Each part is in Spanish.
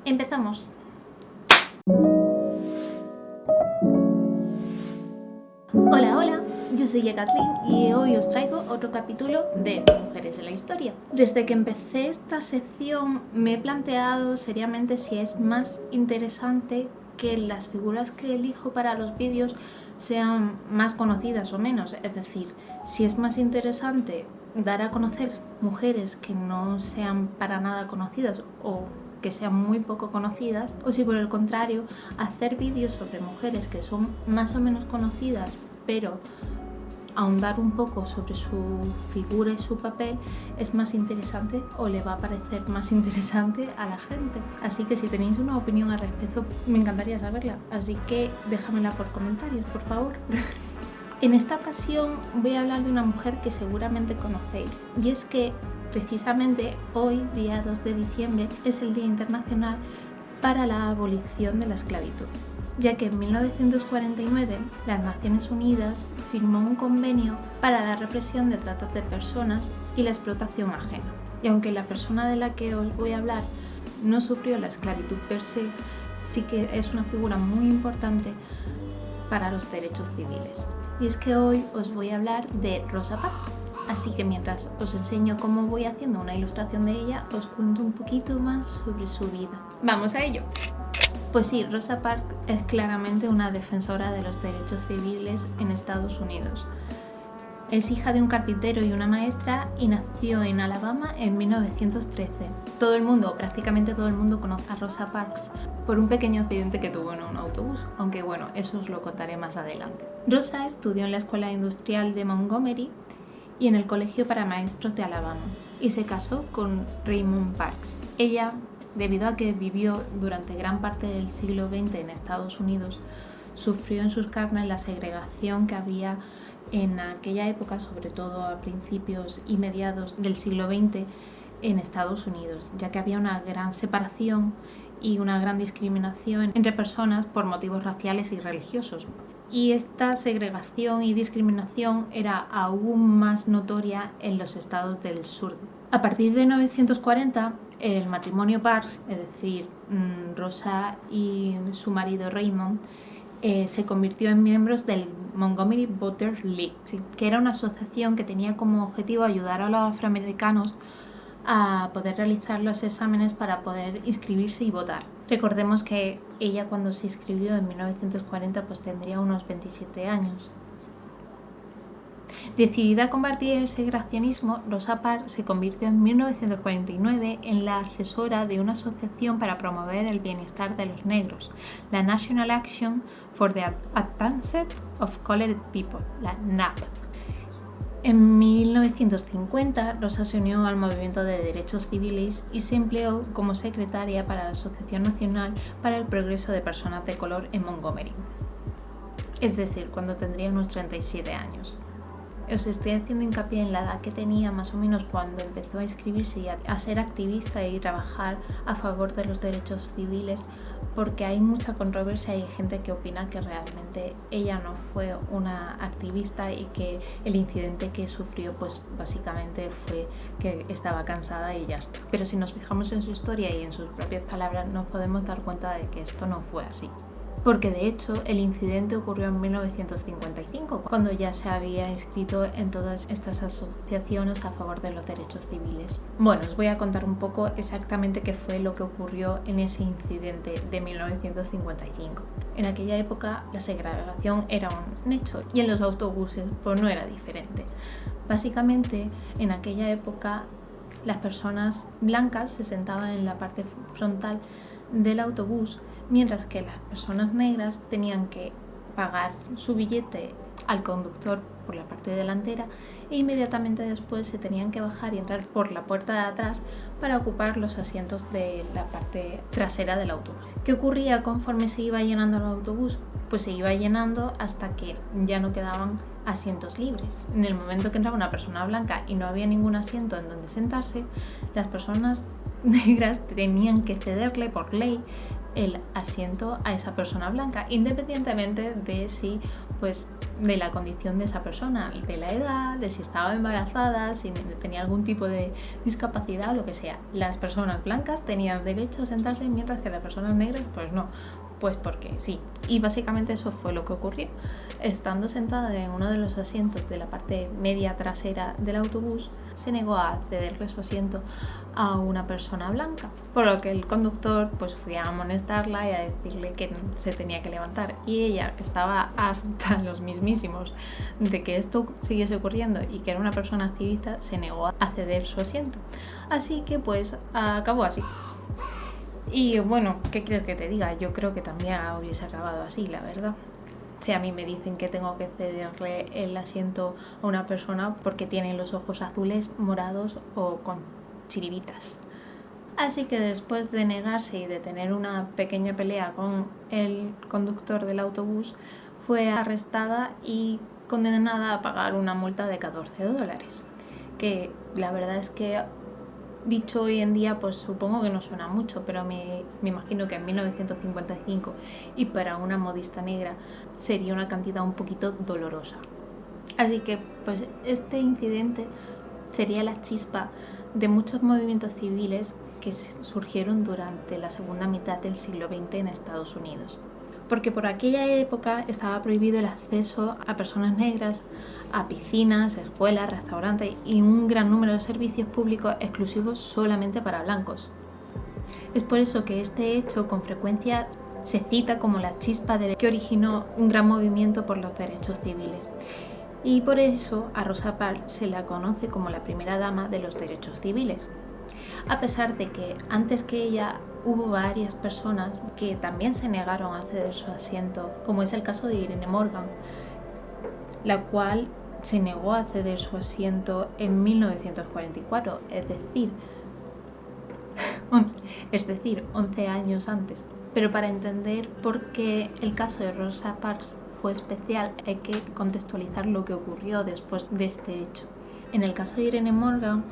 Empezamos. Hola, yo soy Kathleen y hoy os traigo otro capítulo de Mujeres en la Historia. Desde que empecé esta sección me he planteado seriamente si es más interesante que las figuras que elijo para los vídeos sean más conocidas o menos. Es decir, si es más interesante dar a conocer mujeres que no sean para nada conocidas o que sean muy poco conocidas, o si por el contrario hacer vídeos sobre mujeres que son más o menos conocidas pero ahondar un poco sobre su figura y su papel es más interesante o le va a parecer más interesante a la gente. Así que si tenéis una opinión al respecto me encantaría saberla, así que déjamela por comentarios, por favor. En esta ocasión voy a hablar de una mujer que seguramente conocéis, y es que precisamente hoy, día 2 de diciembre, es el Día Internacional para la Abolición de la Esclavitud, ya que en 1949 las Naciones Unidas firmó un convenio para la represión de trata de personas y la explotación ajena. Y aunque la persona de la que os voy a hablar no sufrió la esclavitud per se, sí que es una figura muy importante para los derechos civiles. Y es que hoy os voy a hablar de Rosa Parks. Así que mientras os enseño cómo voy haciendo una ilustración de ella, os cuento un poquito más sobre su vida. ¡Vamos a ello! Pues sí, Rosa Parks es claramente una defensora de los derechos civiles en Estados Unidos. Es hija de un carpintero y una maestra y nació en Alabama en 1913. Todo el mundo, prácticamente todo el mundo, conoce a Rosa Parks por un pequeño accidente que tuvo en un autobús, aunque bueno, eso os lo contaré más adelante. Rosa estudió en la Escuela Industrial de Montgomery y en el Colegio para Maestros de Alabama, y se casó con Raymond Parks. Ella, debido a que vivió durante gran parte del siglo XX en Estados Unidos, sufrió en sus carnes la segregación que había en aquella época, sobre todo a principios y mediados del siglo XX en Estados Unidos, ya que había una gran separación y una gran discriminación entre personas por motivos raciales y religiosos. Y esta segregación y discriminación era aún más notoria en los estados del sur. A partir de 1940, el matrimonio Parks, es decir, Rosa y su marido Raymond, se convirtió en miembros del Montgomery Voters League, que era una asociación que tenía como objetivo ayudar a los afroamericanos a poder realizar los exámenes para poder inscribirse y votar. Recordemos que ella, cuando se inscribió en 1940, pues tendría unos 27 años. Decidida a combatir el segregacionismo, Rosa Parks se convirtió en 1949 en la asesora de una asociación para promover el bienestar de los negros, la National Action for the Advancement of Colored People, la NAP. En 1950, Rosa se unió al movimiento de derechos civiles y se empleó como secretaria para la Asociación Nacional para el Progreso de Personas de Color en Montgomery, es decir, cuando tendría unos 37 años. Os estoy haciendo hincapié en la edad que tenía más o menos cuando empezó a inscribirse y a ser activista y trabajar a favor de los derechos civiles, porque hay mucha controversia y hay gente que opina que realmente ella no fue una activista y que el incidente que sufrió pues básicamente fue que estaba cansada y ya está. Pero si nos fijamos en su historia y en sus propias palabras nos podemos dar cuenta de que esto no fue así. Porque de hecho el incidente ocurrió en 1955, cuando ya se había inscrito en todas estas asociaciones a favor de los derechos civiles. Bueno, os voy a contar un poco exactamente qué fue lo que ocurrió en ese incidente de 1955. En aquella época la segregación era un hecho y en los autobuses pues no era diferente. Básicamente en aquella época las personas blancas se sentaban en la parte frontal del autobús, mientras que las personas negras tenían que pagar su billete al conductor por la parte delantera e inmediatamente después se tenían que bajar y entrar por la puerta de atrás para ocupar los asientos de la parte trasera del autobús. ¿Qué ocurría conforme se iba llenando el autobús? Pues se iba llenando hasta que ya no quedaban asientos libres. En el momento que entraba una persona blanca y no había ningún asiento en donde sentarse, las personas negras tenían que cederle por ley el asiento a esa persona blanca, independientemente de si, pues, de la condición de esa persona, de la edad, de si estaba embarazada, si tenía algún tipo de discapacidad o lo que sea. Las personas blancas tenían derecho a sentarse, mientras que las personas negras, pues no. Pues porque sí. Y básicamente eso fue lo que ocurrió. Estando sentada en uno de los asientos de la parte media trasera del autobús, se negó a cederle su asiento a una persona blanca, por lo que el conductor pues fue a amonestarla y a decirle que se tenía que levantar, y ella, que estaba hasta los mismísimos de que esto siguiese ocurriendo y que era una persona activista, se negó a ceder su asiento. Así que pues acabó así. Y bueno, ¿qué quieres que te diga? Yo creo que también hubiese acabado así, la verdad. Si a mí me dicen que tengo que cederle el asiento a una persona porque tiene los ojos azules, morados o con chiribitas. Así que después de negarse y de tener una pequeña pelea con el conductor del autobús, fue arrestada y condenada a pagar una multa de $14, que la verdad es que, dicho hoy en día, pues supongo que no suena mucho, pero me imagino que en 1955 y para una modista negra sería una cantidad un poquito dolorosa. Así que pues este incidente sería la chispa de muchos movimientos civiles que surgieron durante la segunda mitad del siglo XX en Estados Unidos. Porque por aquella época estaba prohibido el acceso a personas negras a piscinas, escuelas, restaurantes y un gran número de servicios públicos exclusivos solamente para blancos. Es por eso que este hecho con frecuencia se cita como la chispa que originó un gran movimiento por los derechos civiles. Y por eso a Rosa Parks se la conoce como la primera dama de los derechos civiles. A pesar de que antes que ella hubo varias personas que también se negaron a ceder su asiento, como es el caso de Irene Morgan, la cual se negó a ceder su asiento en 1944, es decir, 11 años antes. Pero para entender por qué el caso de Rosa Parks fue especial, hay que contextualizar lo que ocurrió después de este hecho. En el caso de Irene Morgan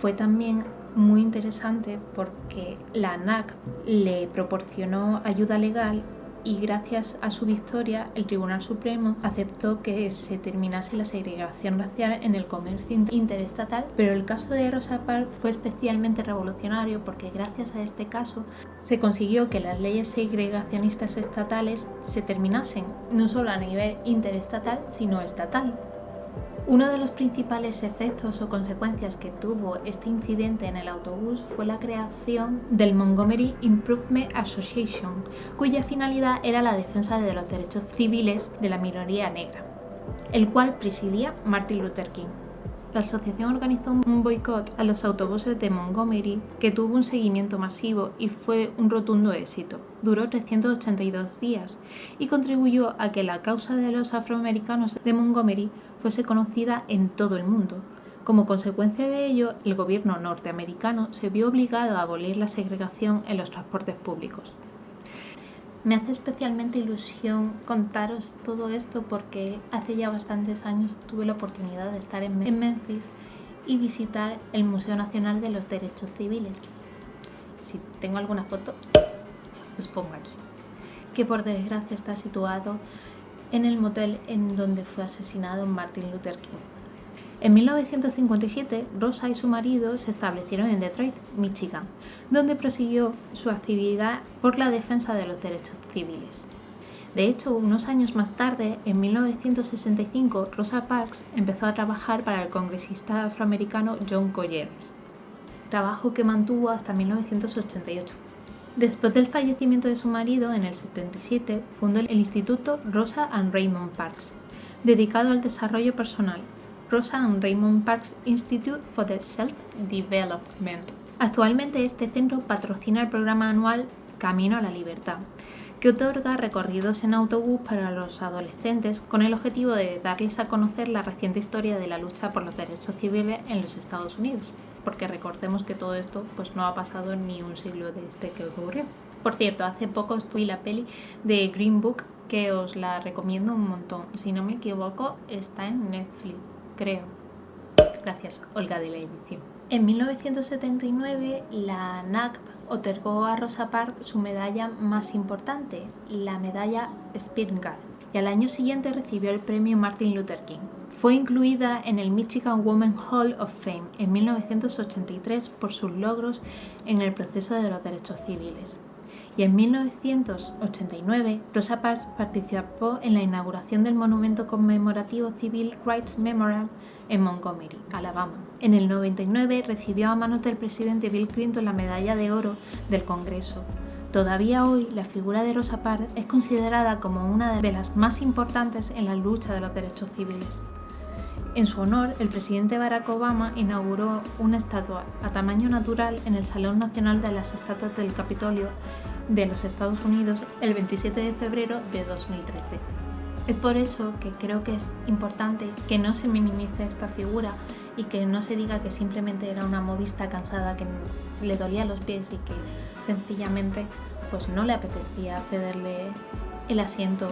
fue también muy interesante porque la ANAC le proporcionó ayuda legal y gracias a su victoria el Tribunal Supremo aceptó que se terminase la segregación racial en el comercio interestatal. Pero el caso de Rosa Parks fue especialmente revolucionario porque gracias a este caso se consiguió que las leyes segregacionistas estatales se terminasen, no solo a nivel interestatal, sino estatal. Uno de los principales efectos o consecuencias que tuvo este incidente en el autobús fue la creación del Montgomery Improvement Association, cuya finalidad era la defensa de los derechos civiles de la minoría negra, el cual presidía Martin Luther King. La asociación organizó un boicot a los autobuses de Montgomery que tuvo un seguimiento masivo y fue un rotundo éxito. Duró 382 días y contribuyó a que la causa de los afroamericanos de Montgomery fuese conocida en todo el mundo. Como consecuencia de ello, el gobierno norteamericano se vio obligado a abolir la segregación en los transportes públicos. Me hace especialmente ilusión contaros todo esto porque hace ya bastantes años tuve la oportunidad de estar en Memphis y visitar el Museo Nacional de los Derechos Civiles. Si tengo alguna foto, os pongo aquí. Que por desgracia está situado en el motel en donde fue asesinado Martin Luther King. En 1957, Rosa y su marido se establecieron en Detroit, Michigan, donde prosiguió su actividad por la defensa de los derechos civiles. De hecho, unos años más tarde, en 1965, Rosa Parks empezó a trabajar para el congresista afroamericano John Collins, trabajo que mantuvo hasta 1988. Después del fallecimiento de su marido, en el 77, fundó el Instituto Rosa and Raymond Parks, dedicado al desarrollo personal, Rosa and Raymond Parks Institute for the Self-Development. Actualmente este centro patrocina el programa anual Camino a la Libertad, que otorga recorridos en autobús para los adolescentes con el objetivo de darles a conocer la reciente historia de la lucha por los derechos civiles en los Estados Unidos, porque recordemos que todo esto pues no ha pasado ni un siglo desde que ocurrió. Por cierto, hace poco estuve la peli de Green Book, que os la recomiendo un montón. Si no me equivoco, está en Netflix, creo. Gracias, Olga, de la edición. En 1979, la NACP otorgó a Rosa Parks su medalla más importante, la medalla Spingarn, y al año siguiente recibió el premio Martin Luther King. Fue incluida en el Michigan Women's Hall of Fame en 1983 por sus logros en el proceso de los derechos civiles. Y en 1989, Rosa Parks participó en la inauguración del monumento conmemorativo Civil Rights Memorial en Montgomery, Alabama. En el 99 recibió a manos del presidente Bill Clinton la medalla de oro del Congreso. Todavía hoy, la figura de Rosa Parks es considerada como una de las más importantes en la lucha de los derechos civiles. En su honor, el presidente Barack Obama inauguró una estatua a tamaño natural en el Salón Nacional de las Estatuas del Capitolio de los Estados Unidos el 27 de febrero de 2013. Es por eso que creo que es importante que no se minimice esta figura y que no se diga que simplemente era una modista cansada que le dolía los pies y que sencillamente pues no le apetecía cederle el asiento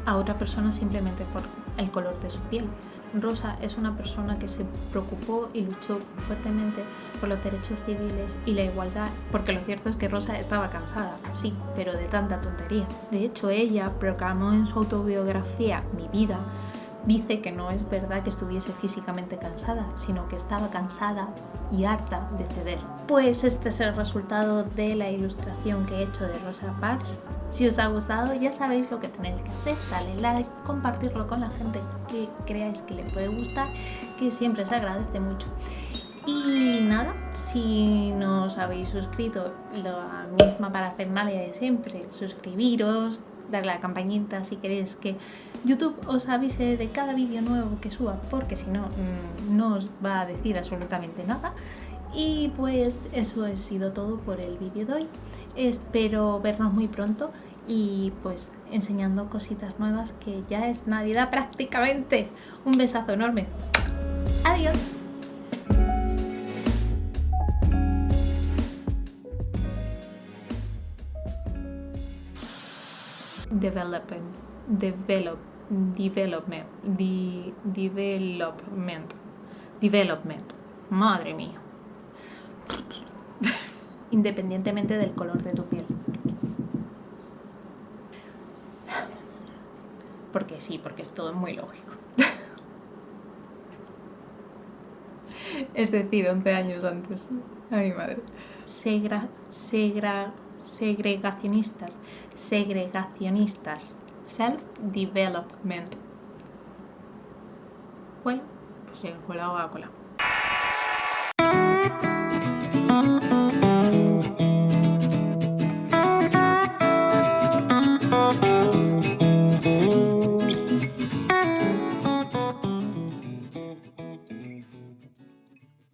a otra persona simplemente por el color de su piel. Rosa es una persona que se preocupó y luchó fuertemente por los derechos civiles y la igualdad, porque lo cierto es que Rosa estaba cansada, sí, pero de tanta tontería. De hecho, ella proclamó en su autobiografía Mi vida, dice que no es verdad que estuviese físicamente cansada, sino que estaba cansada y harta de ceder. Pues este es el resultado de la ilustración que he hecho de Rosa Parks. Si os ha gustado, ya sabéis lo que tenéis que hacer: darle like, compartirlo con la gente que creáis que le puede gustar, que siempre se agradece mucho. Y nada, si no os habéis suscrito, la misma parafernalia de siempre: suscribiros, darle a la campanita si queréis que YouTube os avise de cada vídeo nuevo que suba, porque si no, no os va a decir absolutamente nada. Y pues eso ha sido todo por el vídeo de hoy. Espero vernos muy pronto y pues enseñando cositas nuevas, que ya es Navidad prácticamente. Un besazo enorme. Adiós. Development. Madre mía. Independientemente del color de tu piel. Porque sí, porque es todo muy lógico. Es decir, 11 años antes. Ay, madre. Segregacionistas. Self-development. ¿Cuál? Pues sí, cuela o a cola.